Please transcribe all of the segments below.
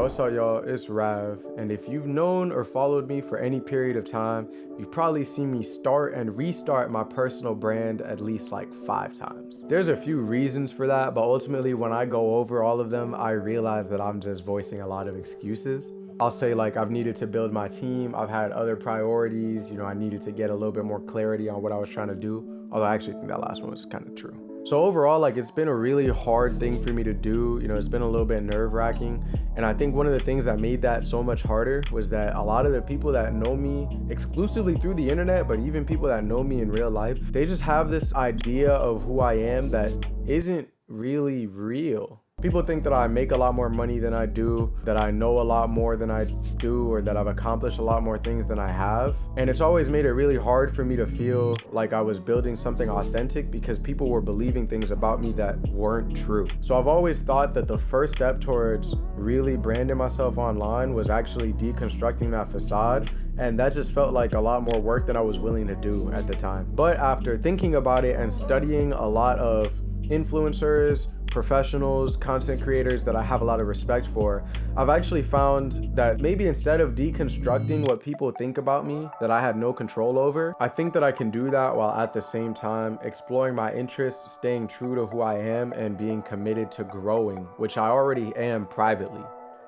what's up, y'all? It's Rav, and if you've known or followed me for any period of time, you've probably seen me start and restart my personal brand at least like 5 times. There's a few reasons for that, but ultimately when I go over all of them, I realize that I'm just voicing a lot of excuses. I'll say like I've needed to build my team, I've had other priorities, I needed to get a little bit more clarity on what I was trying to do, although I actually think that last one was kind of true. So overall, like it's been a really hard thing for me to do. It's been a little bit nerve-wracking. And I think one of the things that made that so much harder was that a lot of the people that know me exclusively through the internet, but even people that know me in real life, they just have this idea of who I am that isn't really real. People think that I make a lot more money than I do, that I know a lot more than I do, or that I've accomplished a lot more things than I have. And it's always made it really hard for me to feel like I was building something authentic because people were believing things about me that weren't true. So I've always thought that the first step towards really branding myself online was actually deconstructing that facade. And that just felt like a lot more work than I was willing to do at the time. But after thinking about it and studying a lot of influencers, professionals, content creators that I have a lot of respect for, I've actually found that maybe instead of deconstructing what people think about me that I had no control over, I think that I can do that while at the same time exploring my interests, staying true to who I am, and being committed to growing, which I already am privately.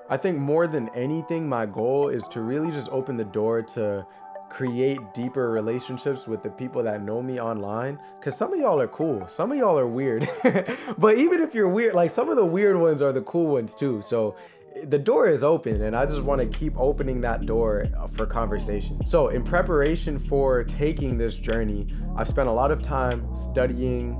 I think more than anything, my goal is to really just open the door to create deeper relationships with the people that know me online, because some of y'all are cool, some of y'all are weird. But even if you're weird, like some of the weird ones are the cool ones too. So the door is open, and I just want to keep opening that door for conversation. So in preparation for taking this journey, I've spent a lot of time studying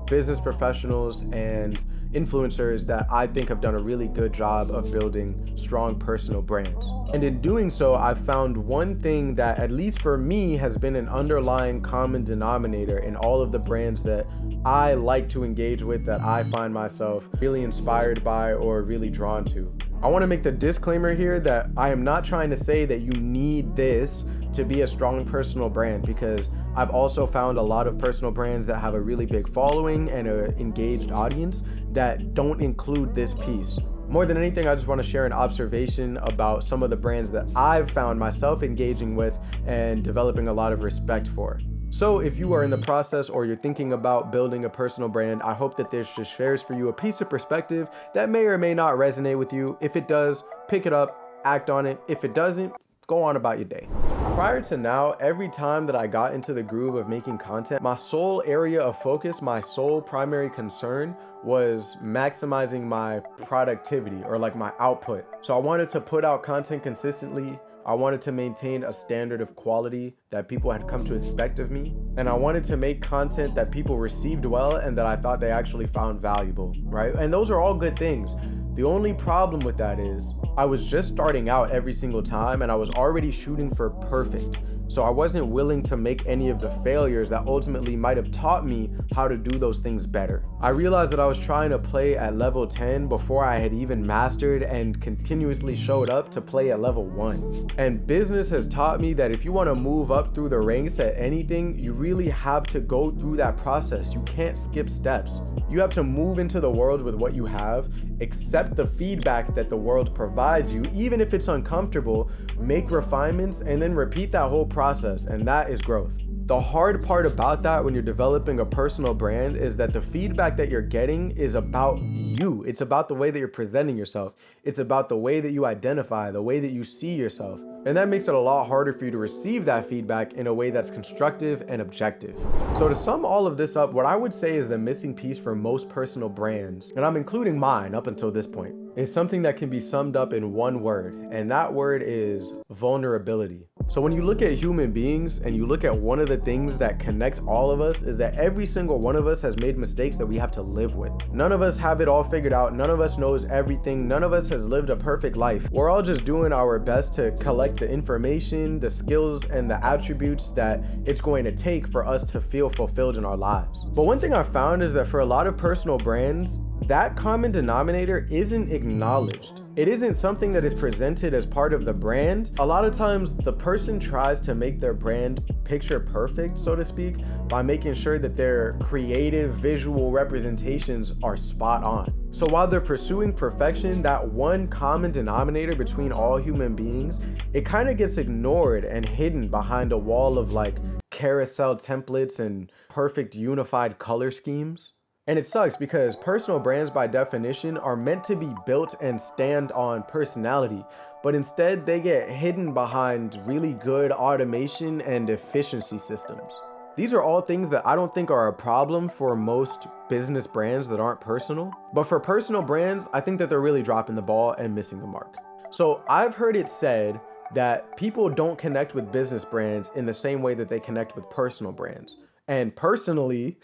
business professionals and influencers that I think have done a really good job of building strong personal brands. And in doing so, I've found one thing that, at least for me, has been an underlying common denominator in all of the brands that I like to engage with, that I find myself really inspired by or really drawn to. I want to make the disclaimer here that I am not trying to say that you need this to be a strong personal brand, because I've also found a lot of personal brands that have a really big following and an engaged audience that don't include this piece. More than anything, I just want to share an observation about some of the brands that I've found myself engaging with and developing a lot of respect for. So if you are in the process or you're thinking about building a personal brand, I hope that this just shares for you a piece of perspective that may or may not resonate with you. If it does, pick it up, act on it. If it doesn't, go on about your day. Prior to now, every time that I got into the groove of making content, my sole area of focus, my sole primary concern was maximizing my productivity, or like my output. So I wanted to put out content consistently. I wanted to maintain a standard of quality that people had come to expect of me. And I wanted to make content that people received well and that I thought they actually found valuable, right? And those are all good things. The only problem with that is I was just starting out every single time, and I was already shooting for perfect. So I wasn't willing to make any of the failures that ultimately might have taught me how to do those things better. I realized that I was trying to play at level 10 before I had even mastered and continuously showed up to play at level 1. And business has taught me that if you want to move up through the ranks at anything, you really have to go through that process. You can't skip steps. You have to move into the world with what you have, accept the feedback that the world provides you, even if it's uncomfortable, make refinements, and then repeat that whole process, and that is growth. The hard part about that when you're developing a personal brand is that the feedback that you're getting is about you. It's about the way that you're presenting yourself. It's about the way that you identify, the way that you see yourself. And that makes it a lot harder for you to receive that feedback in a way that's constructive and objective. So to sum all of this up, what I would say is the missing piece for most personal brands, and I'm including mine up until this point, is something that can be summed up in one word, and that word is vulnerability. So when you look at human beings and you look at one of the things that connects all of us, is that every single one of us has made mistakes that we have to live with. None of us have it all figured out. None of us knows everything. None of us has lived a perfect life. We're all just doing our best to collect the information, the skills, and the attributes that it's going to take for us to feel fulfilled in our lives. But one thing I found is that for a lot of personal brands, that common denominator isn't acknowledged. it isn't something that is presented as part of the brand. A lot of times the person tries to make their brand picture perfect, so to speak, by making sure that their creative visual representations are spot on. So while they're pursuing perfection, that one common denominator between all human beings, it kind of gets ignored and hidden behind a wall of like carousel templates and perfect unified color schemes. And it sucks because personal brands by definition are meant to be built and stand on personality, but instead they get hidden behind really good automation and efficiency systems. These are all things that I don't think are a problem for most business brands that aren't personal. But for personal brands, I think that they're really dropping the ball and missing the mark. So I've heard it said that people don't connect with business brands in the same way that they connect with personal brands. And personally,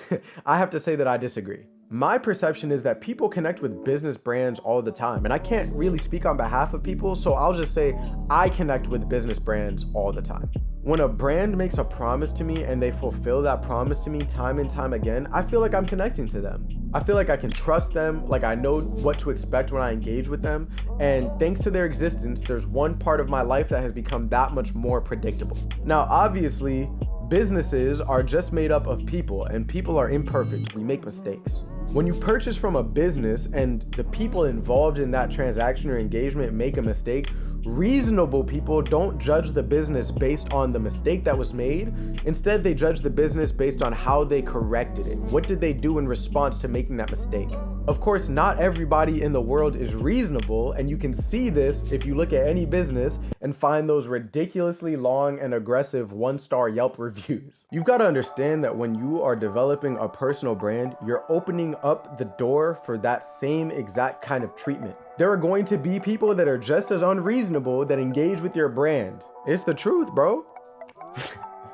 I have to say that I disagree. My perception is that people connect with business brands all the time. And I can't really speak on behalf of people, so I'll just say I connect with business brands all the time. When a brand makes a promise to me and they fulfill that promise to me time and time again, I feel like I'm connecting to them. I feel like I can trust them, like I know what to expect when I engage with them. And thanks to their existence, there's one part of my life that has become that much more predictable. Now, obviously, businesses are just made up of people, and people are imperfect. We make mistakes. When you purchase from a business and the people involved in that transaction or engagement make a mistake, reasonable people don't judge the business based on the mistake that was made. Instead, they judge the business based on how they corrected it. What did they do in response to making that mistake? Of course, not everybody in the world is reasonable, and you can see this if you look at any business and find those ridiculously long and aggressive 1-star Yelp reviews. You've got to understand that when you are developing a personal brand, you're opening up the door for that same exact kind of treatment. There are going to be people that are just as unreasonable that engage with your brand. It's the truth, bro.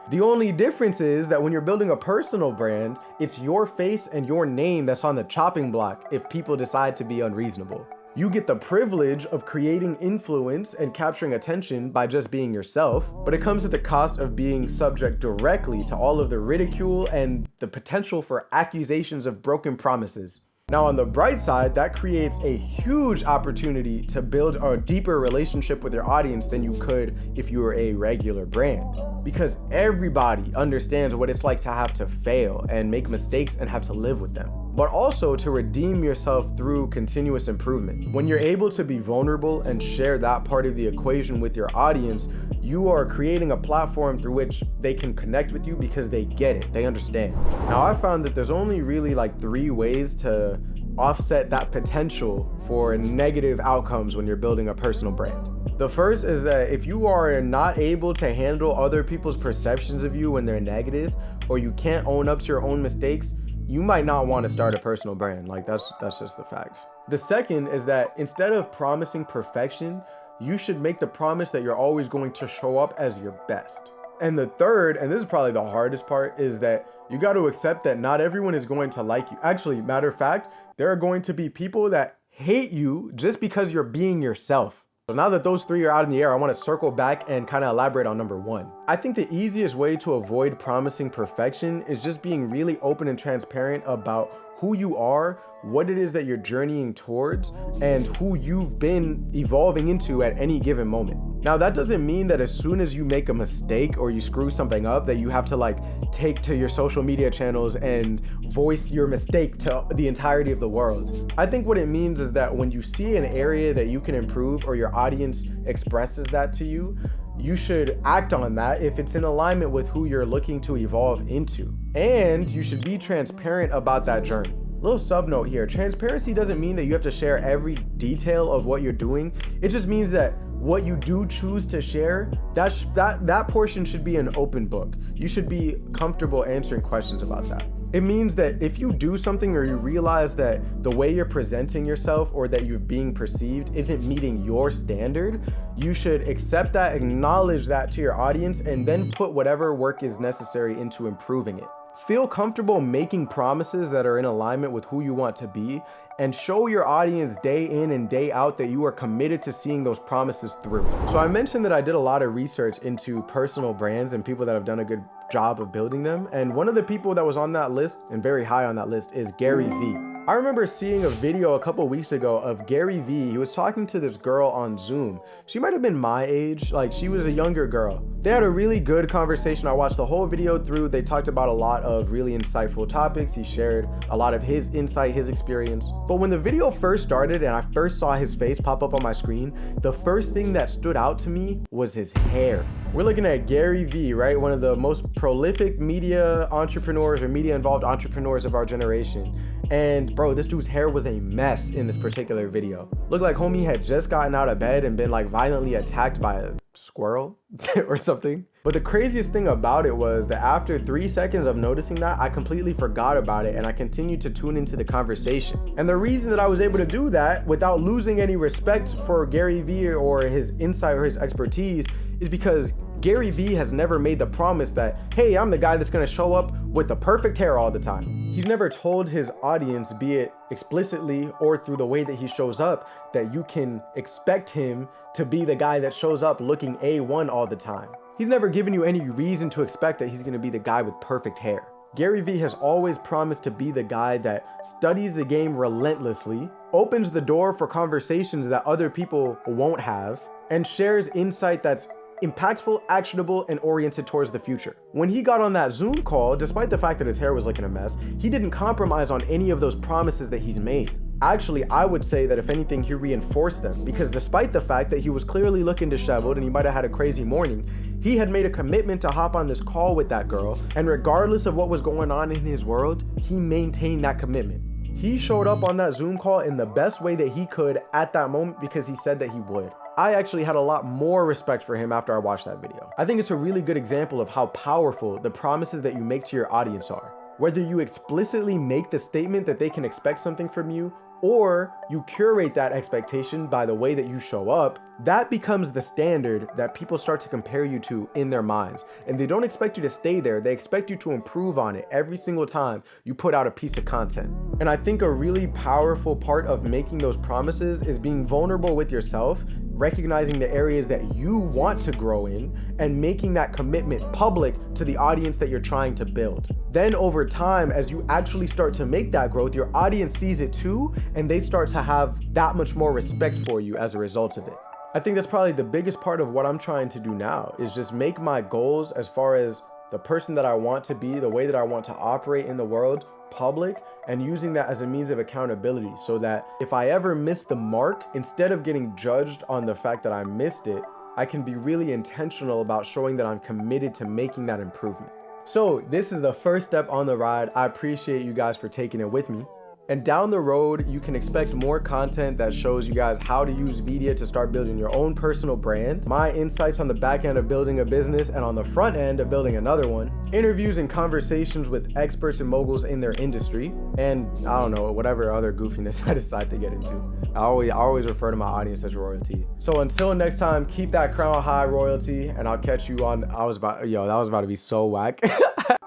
The only difference is that when you're building a personal brand, it's your face and your name that's on the chopping block if people decide to be unreasonable. You get the privilege of creating influence and capturing attention by just being yourself, but it comes at the cost of being subject directly to all of the ridicule and the potential for accusations of broken promises. Now, on the bright side, that creates a huge opportunity to build a deeper relationship with your audience than you could if you were a regular brand. Because everybody understands what it's like to have to fail and make mistakes and have to live with them. But also to redeem yourself through continuous improvement. When you're able to be vulnerable and share that part of the equation with your audience, you are creating a platform through which they can connect with you because they get it, they understand. Now, I found that there's only really like 3 ways to offset that potential for negative outcomes when you're building a personal brand. The first is that if you are not able to handle other people's perceptions of you when they're negative, or you can't own up to your own mistakes, you might not want to start a personal brand. Like that's just the facts. The second is that instead of promising perfection, you should make the promise that you're always going to show up as your best. And the third, and this is probably the hardest part, is that you got to accept that not everyone is going to like you. Actually, matter of fact, there are going to be people that hate you just because you're being yourself. So now that those 3 are out in the air, I want to circle back and kind of elaborate on number 1. I think the easiest way to avoid promising perfection is just being really open and transparent about who you are, what it is that you're journeying towards, and who you've been evolving into at any given moment. Now, that doesn't mean that as soon as you make a mistake or you screw something up that you have to like take to your social media channels and voice your mistake to the entirety of the world. I think what it means is that when you see an area that you can improve or your audience expresses that to you, you should act on that if it's in alignment with who you're looking to evolve into. And you should be transparent about that journey. Little sub note here, transparency doesn't mean that you have to share every detail of what you're doing. It just means that what you do choose to share, that portion should be an open book. You should be comfortable answering questions about that. It means that if you do something or you realize that the way you're presenting yourself or that you're being perceived isn't meeting your standard, you should accept that, acknowledge that to your audience, and then put whatever work is necessary into improving it. Feel comfortable making promises that are in alignment with who you want to be, and show your audience day in and day out that you are committed to seeing those promises through. So I mentioned that I did a lot of research into personal brands and people that have done a good job of building them. And one of the people that was on that list and very high on that list is Gary Vee. I remember seeing a video a couple weeks ago of Gary Vee. He was talking to this girl on Zoom. She might have been my age, like she was a younger girl. They had a really good conversation. I watched the whole video through. They talked about a lot of really insightful topics. He shared a lot of his insight, his experience. But when the video first started and I first saw his face pop up on my screen, the first thing that stood out to me was his hair. We're looking at Gary Vee, right? One of the most prolific media entrepreneurs or media involved entrepreneurs of our generation. And bro, this dude's hair was a mess in this particular video. Looked like homie had just gotten out of bed and been like violently attacked by a squirrel or something. But the craziest thing about it was that after 3 seconds of noticing that, I completely forgot about it and I continued to tune into the conversation. And the reason that I was able to do that without losing any respect for Gary Vee or his insight or his expertise is because Gary Vee has never made the promise that, hey, I'm the guy that's gonna show up with the perfect hair all the time. He's never told his audience, be it explicitly or through the way that he shows up, that you can expect him to be the guy that shows up looking A1 all the time. He's never given you any reason to expect that he's gonna be the guy with perfect hair. Gary Vee has always promised to be the guy that studies the game relentlessly, opens the door for conversations that other people won't have, and shares insight that's impactful, actionable, and oriented towards the future. When he got on that Zoom call, despite the fact that his hair was looking a mess, he didn't compromise on any of those promises that he's made. Actually, I would say that if anything, he reinforced them, because despite the fact that he was clearly looking disheveled and he might have had a crazy morning, he had made a commitment to hop on this call with that girl, and regardless of what was going on in his world, he maintained that commitment. He showed up on that Zoom call in the best way that he could at that moment because he said that he would. I actually had a lot more respect for him after I watched that video. I think it's a really good example of how powerful the promises that you make to your audience are. Whether you explicitly make the statement that they can expect something from you, or you curate that expectation by the way that you show up, that becomes the standard that people start to compare you to in their minds. And they don't expect you to stay there, they expect you to improve on it every single time you put out a piece of content. And I think a really powerful part of making those promises is being vulnerable with yourself, recognizing the areas that you want to grow in, and making that commitment public to the audience that you're trying to build. Then over time, as you actually start to make that growth, your audience sees it too, and they start to have that much more respect for you as a result of it. I think that's probably the biggest part of what I'm trying to do now, is just make my goals as far as the person that I want to be, the way that I want to operate in the world, public, and using that as a means of accountability, so that if I ever miss the mark, instead of getting judged on the fact that I missed it, I can be really intentional about showing that I'm committed to making that improvement. So this is the first step on the ride. I appreciate you guys for taking it with me. And down the road, you can expect more content that shows you guys how to use media to start building your own personal brand, my insights on the back end of building a business and on the front end of building another one, interviews and conversations with experts and moguls in their industry, and I don't know, whatever other goofiness I decide to get into. I always refer to my audience as royalty. So until next time, keep that crown high, royalty, and I'll catch you on, that was about to be so whack.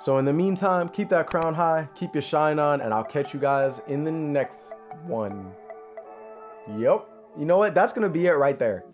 So in the meantime, keep that crown high, keep your shine on, and I'll catch you guys in the next one. Yep. You know what? That's gonna be it right there.